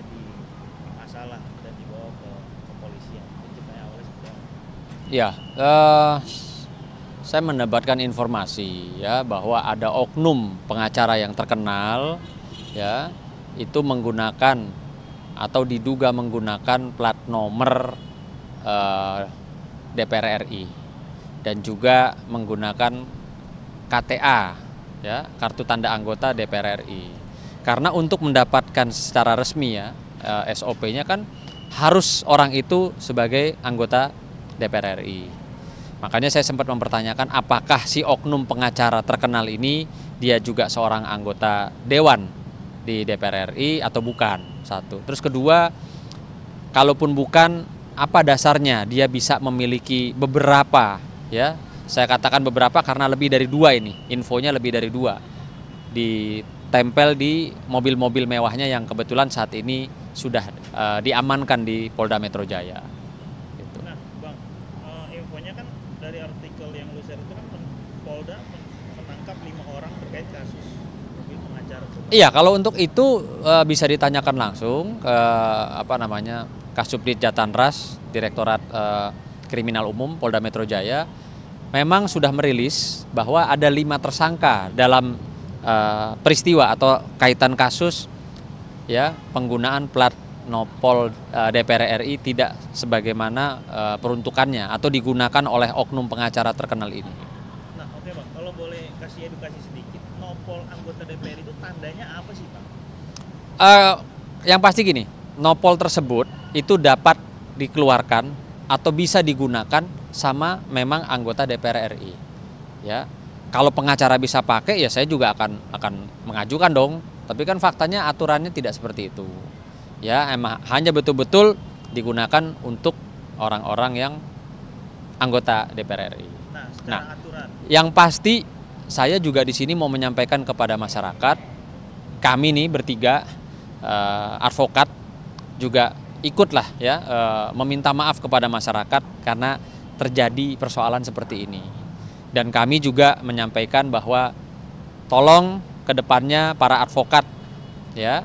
terjadi masalah dan dibawa ke kepolisian? Ceritanya awalnya seperti apa? Ya, saya mendapatkan informasi ya bahwa ada oknum pengacara yang terkenal ya itu menggunakan atau diduga menggunakan plat nomor DPR RI dan juga menggunakan KTA ya kartu tanda anggota DPR RI. Karena untuk mendapatkan secara resmi ya SOP-nya kan harus orang itu sebagai anggota DPR RI. Makanya saya sempat mempertanyakan apakah si oknum pengacara terkenal ini dia juga seorang anggota dewan di DPR RI atau bukan. Satu. Terus kedua, kalaupun bukan, apa dasarnya dia bisa memiliki beberapa ya. Saya katakan beberapa karena lebih dari dua ini. Infonya lebih dari dua. Ditempel di mobil-mobil mewahnya yang kebetulan saat ini sudah diamankan di Polda Metro Jaya. Nah, Bang, infonya kan dari artikel yang lu share itu kan Polda menangkap 5 orang terkait kasus mobil pengacara. Iya, kalau untuk itu bisa ditanyakan langsung ke Kasubdit Jatanras, Direktorat Kriminal Umum Polda Metro Jaya. Memang sudah merilis bahwa ada 5 tersangka dalam peristiwa atau kaitan kasus ya penggunaan plat nopol DPR RI tidak sebagaimana peruntukannya atau digunakan oleh oknum pengacara terkenal ini. Nah, oke Bang, kalau boleh kasih edukasi sedikit, nopol anggota DPR itu tandanya apa sih Bang? Yang pasti gini, nopol tersebut itu dapat dikeluarkan atau bisa digunakan sama memang anggota DPR RI. Ya, kalau pengacara bisa pakai ya saya juga akan mengajukan dong. Tapi kan faktanya aturannya tidak seperti itu. Ya, emang hanya betul-betul digunakan untuk orang-orang yang anggota DPR RI. Nah, secara aturan. Yang pasti saya juga di sini mau menyampaikan kepada masyarakat, kami nih bertiga advokat juga ikutlah ya meminta maaf kepada masyarakat karena terjadi persoalan seperti ini. Dan kami juga menyampaikan bahwa tolong ke depannya para advokat ya,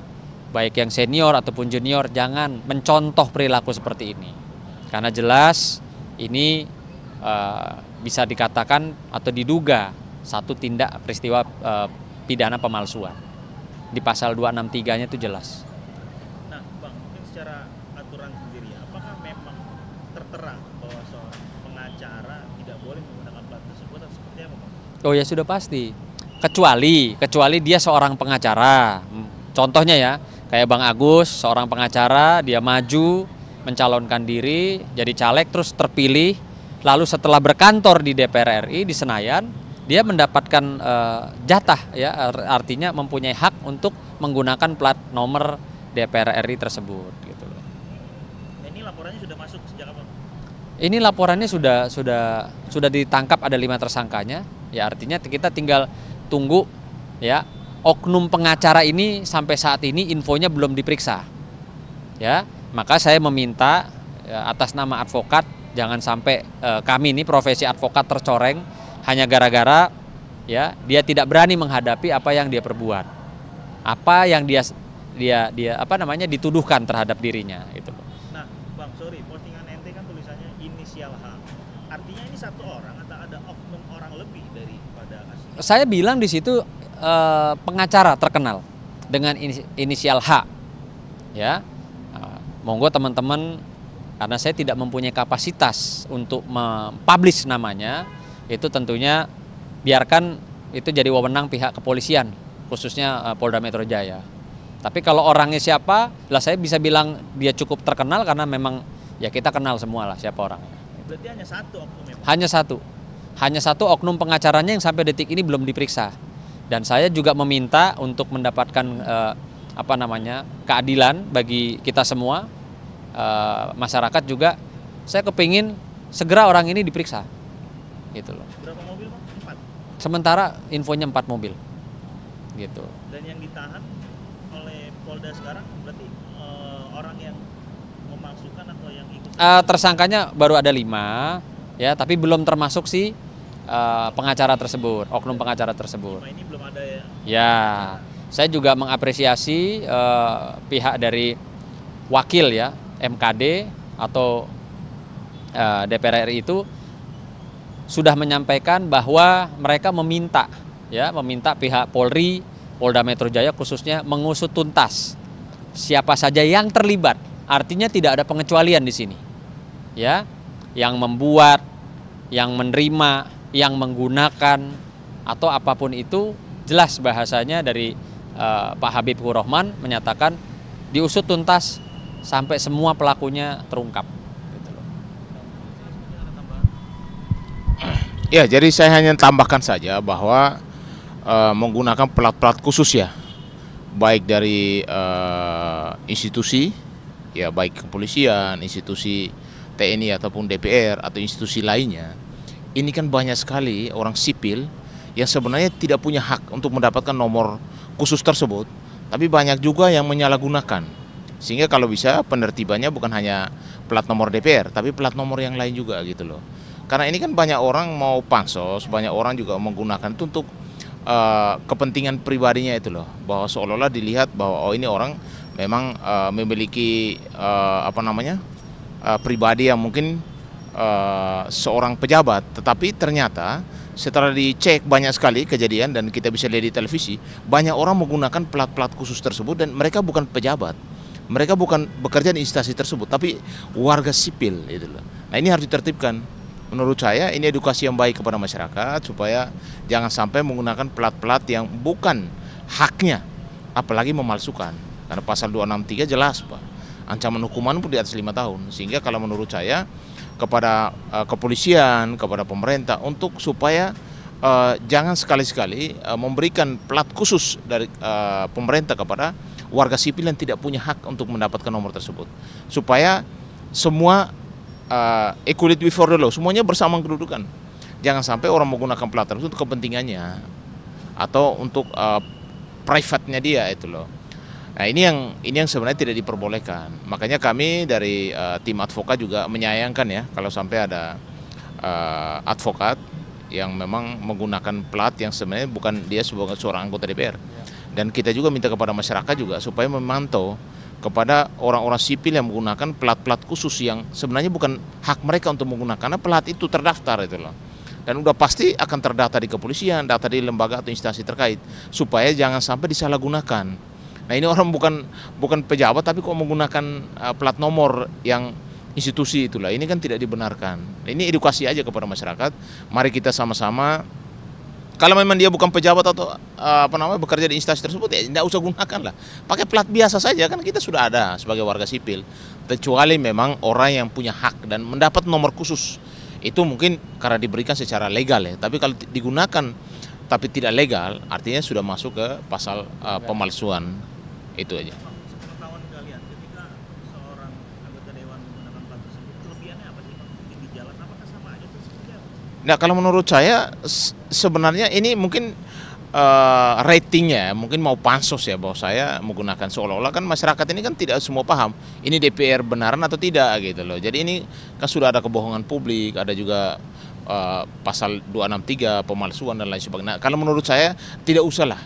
baik yang senior ataupun junior jangan mencontoh perilaku seperti ini. Karena jelas ini bisa dikatakan atau diduga satu tindak peristiwa pidana pemalsuan. Di pasal 263-nya itu jelas. Nah, Bang, mungkin secara aturan sendiri apakah memang tertera bahwa seorang pengacara tidak boleh menggunakan plat tersebut atau seperti apa, Bang? Oh ya sudah pasti. Kecuali dia seorang pengacara. Contohnya ya, kayak Bang Agus, seorang pengacara, dia maju mencalonkan diri jadi caleg terus terpilih, lalu setelah berkantor di DPR RI di Senayan, dia mendapatkan jatah ya, artinya mempunyai hak untuk menggunakan plat nomor DPR RI tersebut gitu loh. Ini laporannya sudah masuk sejak kapan? Ini laporannya sudah ditangkap, ada 5 tersangkanya. Ya artinya kita tinggal tunggu ya, oknum pengacara ini sampai saat ini infonya belum diperiksa. Ya, maka saya meminta ya, atas nama advokat jangan sampai kami ini profesi advokat tercoreng hanya gara-gara ya dia tidak berani menghadapi apa yang dia perbuat. Apa yang dia dituduhkan terhadap dirinya itu. Nah, Bang, sorry, postingan ente kan tulisannya inisial H. Artinya ini satu orang atau ada oknum orang lebih daripada asli? Saya bilang di situ pengacara terkenal dengan inisial H. Ya. Monggo teman-teman, karena saya tidak mempunyai kapasitas untuk mempublish namanya, itu tentunya biarkan itu jadi wewenang pihak kepolisian, khususnya Polda Metro Jaya. Tapi kalau orangnya siapa, lah saya bisa bilang dia cukup terkenal karena memang ya kita kenal semua lah siapa orangnya. Berarti hanya satu oknum ya, Bang? Hanya satu oknum pengacaranya yang sampai detik ini belum diperiksa. Dan saya juga meminta untuk mendapatkan keadilan bagi kita semua, masyarakat juga. Saya kepingin segera orang ini diperiksa, gitu loh. Berapa mobil, Bang? 4. Sementara infonya 4 mobil, gitu. Dan yang ditahan oleh Polda sekarang berarti orang yang memasukkan atau yang ikut? Tersangkanya baru ada 5, ya, tapi belum termasuk si pengacara tersebut, oknum pengacara tersebut. Ini belum ada ya? Ya, saya juga mengapresiasi pihak dari wakil ya MKD atau DPR RI itu sudah menyampaikan bahwa mereka meminta pihak Polri, Polda Metro Jaya khususnya mengusut tuntas siapa saja yang terlibat. Artinya tidak ada pengecualian di sini. Ya, yang membuat, yang menerima, yang menggunakan atau apapun itu, jelas bahasanya dari Pak Habibur Rahman menyatakan diusut tuntas sampai semua pelakunya terungkap. Ya, jadi saya hanya tambahkan saja bahwa menggunakan plat-plat khusus ya, baik dari institusi, ya baik kepolisian, institusi TNI ataupun DPR atau institusi lainnya, ini kan banyak sekali orang sipil yang sebenarnya tidak punya hak untuk mendapatkan nomor khusus tersebut, tapi banyak juga yang menyalahgunakan. Sehingga kalau bisa penertibannya bukan hanya plat nomor DPR, tapi plat nomor yang lain juga gitu loh. Karena ini kan banyak orang mau pansos, banyak orang juga menggunakan itu untuk kepentingan pribadinya itu loh, bahwa seolah-olah dilihat bahwa oh ini orang memang memiliki pribadi yang mungkin seorang pejabat, tetapi ternyata setelah dicek banyak sekali kejadian dan kita bisa lihat di televisi, banyak orang menggunakan plat-plat khusus tersebut dan mereka bukan pejabat, mereka bukan bekerja di instansi tersebut, tapi warga sipil itu loh. Nah ini harus ditertibkan. Menurut saya ini edukasi yang baik kepada masyarakat supaya jangan sampai menggunakan plat-plat yang bukan haknya, apalagi memalsukan. Karena pasal 263 jelas Pak, ancaman hukuman pun di atas 5 tahun. Sehingga kalau menurut saya kepada kepolisian, kepada pemerintah untuk supaya jangan sekali-sekali memberikan plat khusus dari pemerintah kepada warga sipil yang tidak punya hak untuk mendapatkan nomor tersebut. Supaya semua equality before the law, semuanya bersama kedudukan. Jangan sampai orang menggunakan plat tersebut untuk kepentingannya atau untuk private-nya dia itu loh. Nah ini yang sebenarnya tidak diperbolehkan. Makanya kami dari tim advokat juga menyayangkan ya kalau sampai ada advokat yang memang menggunakan plat yang sebenarnya bukan dia sebagai seorang anggota DPR. Dan kita juga minta kepada masyarakat juga supaya memantau kepada orang-orang sipil yang menggunakan plat-plat khusus yang sebenarnya bukan hak mereka untuk menggunakan, karena plat itu terdaftar itu loh. Dan udah pasti akan terdata di kepolisian, data di lembaga atau instansi terkait, supaya jangan sampai disalahgunakan. Nah ini orang bukan pejabat tapi kok menggunakan plat nomor yang institusi itulah, ini kan tidak dibenarkan. Nah, ini edukasi aja kepada masyarakat. Mari kita sama-sama, kalau memang dia bukan pejabat atau bekerja di instansi tersebut, ya tidak usah gunakan lah. Pakai plat biasa saja, kan kita sudah ada sebagai warga sipil. Kecuali memang orang yang punya hak dan mendapat nomor khusus, itu mungkin karena diberikan secara legal ya. Tapi kalau digunakan tapi tidak legal, artinya sudah masuk ke pasal pemalsuan. Itu aja. Sepengetahuan kalian, ketika seorang anggota dewan menggunakan plat tersebut, kelebihannya apa sih Pak? Mungkin di jalan apakah sama aja tuh seperti apa? Nah kalau menurut saya sebenarnya ini mungkin ratingnya mungkin mau pansos ya, bahwa saya menggunakan, seolah-olah kan masyarakat ini kan tidak semua paham ini DPR benaran atau tidak gitu loh. Jadi ini kan sudah ada kebohongan publik, ada juga pasal 263 pemalsuan dan lain sebagainya. Nah, kalau menurut saya tidak usah lah.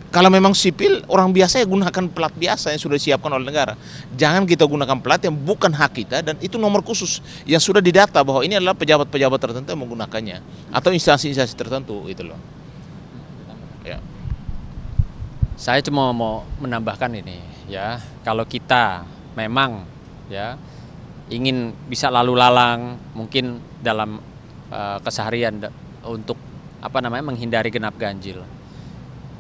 Kalau memang sipil, orang biasa ya gunakan plat biasa yang sudah disiapkan oleh negara. Jangan kita gunakan plat yang bukan hak kita dan itu nomor khusus yang sudah didata bahwa ini adalah pejabat-pejabat tertentu yang menggunakannya atau instansi-instansi tertentu itu loh. Ya. Saya cuma mau menambahkan ini ya, kalau kita memang ya ingin bisa lalu lalang mungkin dalam keseharian untuk menghindari genap ganjil.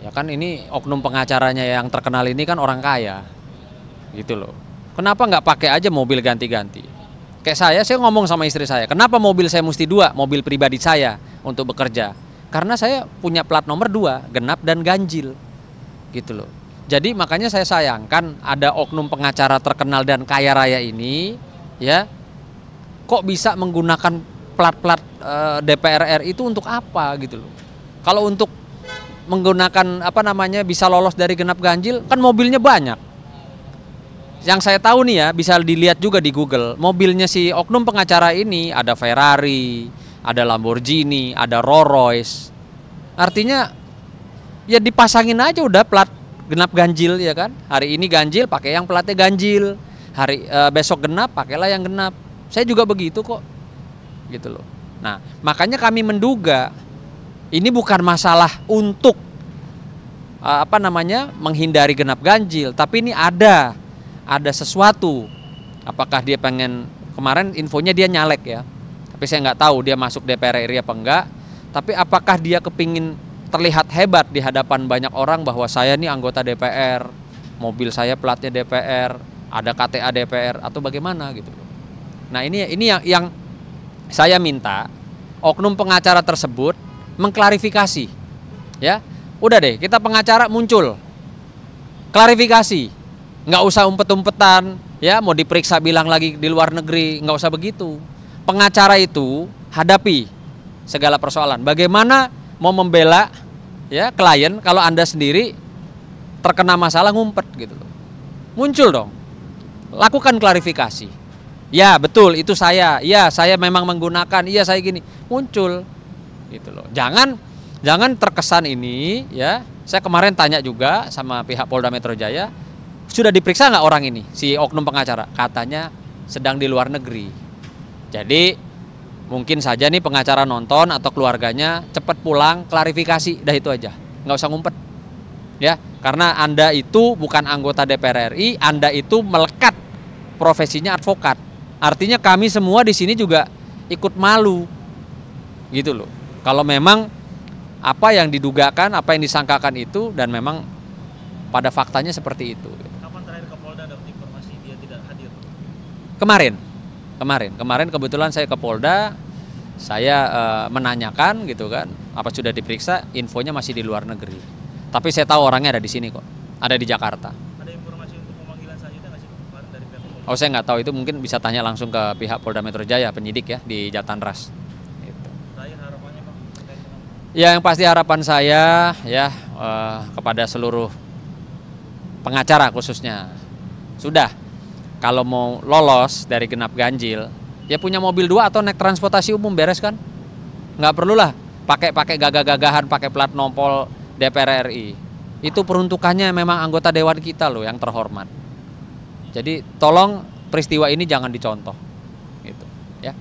Ya kan ini oknum pengacaranya yang terkenal ini kan orang kaya, gitu loh. Kenapa nggak pakai aja mobil ganti-ganti? Kayak saya ngomong sama istri saya, kenapa mobil saya mesti 2, mobil pribadi saya untuk bekerja? Karena saya punya plat nomor 2, genap dan ganjil, gitu loh. Jadi makanya saya sayangkan ada oknum pengacara terkenal dan kaya raya ini, ya, kok bisa menggunakan plat-plat DPR RI itu untuk apa gitu loh? Kalau untuk menggunakan bisa lolos dari genap ganjil, kan mobilnya banyak. Yang saya tahu nih ya, bisa dilihat juga di Google, mobilnya si oknum pengacara ini ada Ferrari, ada Lamborghini, ada Rolls Royce. Artinya ya dipasangin aja udah plat genap ganjil ya kan. Hari ini ganjil pakai yang platnya ganjil. Besok genap pakailah yang genap. Saya juga begitu kok. Gitu loh. Nah, makanya kami menduga ini bukan masalah untuk menghindari genap ganjil, tapi ini ada sesuatu. Apakah dia pengen, kemarin infonya dia nyalek ya, tapi saya nggak tahu dia masuk DPR RI apa enggak. Tapi apakah dia kepingin terlihat hebat di hadapan banyak orang bahwa saya nih anggota DPR, mobil saya platnya DPR, ada KTA DPR atau bagaimana gitu. Nah ini yang saya minta oknum pengacara tersebut mengklarifikasi, ya. Udah deh, kita pengacara muncul, klarifikasi, nggak usah umpet-umpetan, ya. Mau diperiksa bilang lagi di luar negeri, nggak usah begitu. Pengacara itu hadapi segala persoalan. Bagaimana mau membela ya klien kalau Anda sendiri terkena masalah ngumpet gitu loh. Muncul dong, lakukan klarifikasi. Ya betul itu saya, ya saya memang menggunakan, iya saya gini, muncul gitu loh. Jangan terkesan ini ya. Saya kemarin tanya juga sama pihak Polda Metro Jaya, sudah diperiksa nggak orang ini, si oknum pengacara? Katanya sedang di luar negeri. Jadi mungkin saja nih pengacara nonton atau keluarganya cepat pulang, klarifikasi, dah itu aja, nggak usah ngumpet ya. Karena Anda itu bukan anggota DPR RI, Anda itu melekat profesinya advokat. Artinya kami semua di sini juga ikut malu, gitu loh. Kalau memang apa yang didugakan, apa yang disangkakan itu dan memang pada faktanya seperti itu. Kapan terakhir ke Polda dapat informasi dia tidak hadir? Kemarin kebetulan saya ke Polda, saya menanyakan gitu kan, apa sudah diperiksa, infonya masih di luar negeri. Tapi saya tahu orangnya ada di sini kok, ada di Jakarta. Ada informasi untuk pemanggilan selanjutnya nggak sih kemarin dari pihak Polda? Oh saya nggak tahu, itu mungkin bisa tanya langsung ke pihak Polda Metro Jaya, penyidik ya di Jatanras. Gitu. Terakhir harapannya Bang terkait dengan... Ya yang pasti harapan saya ya kepada seluruh pengacara khususnya, sudah kalau mau lolos dari genap ganjil ya punya mobil 2 atau naik transportasi umum, beres kan? Nggak perlulah pakai gagah-gagahan, pakai plat nopol DPR RI. Itu peruntukannya memang anggota dewan kita loh yang terhormat. Jadi tolong peristiwa ini jangan dicontoh. Gitu, ya.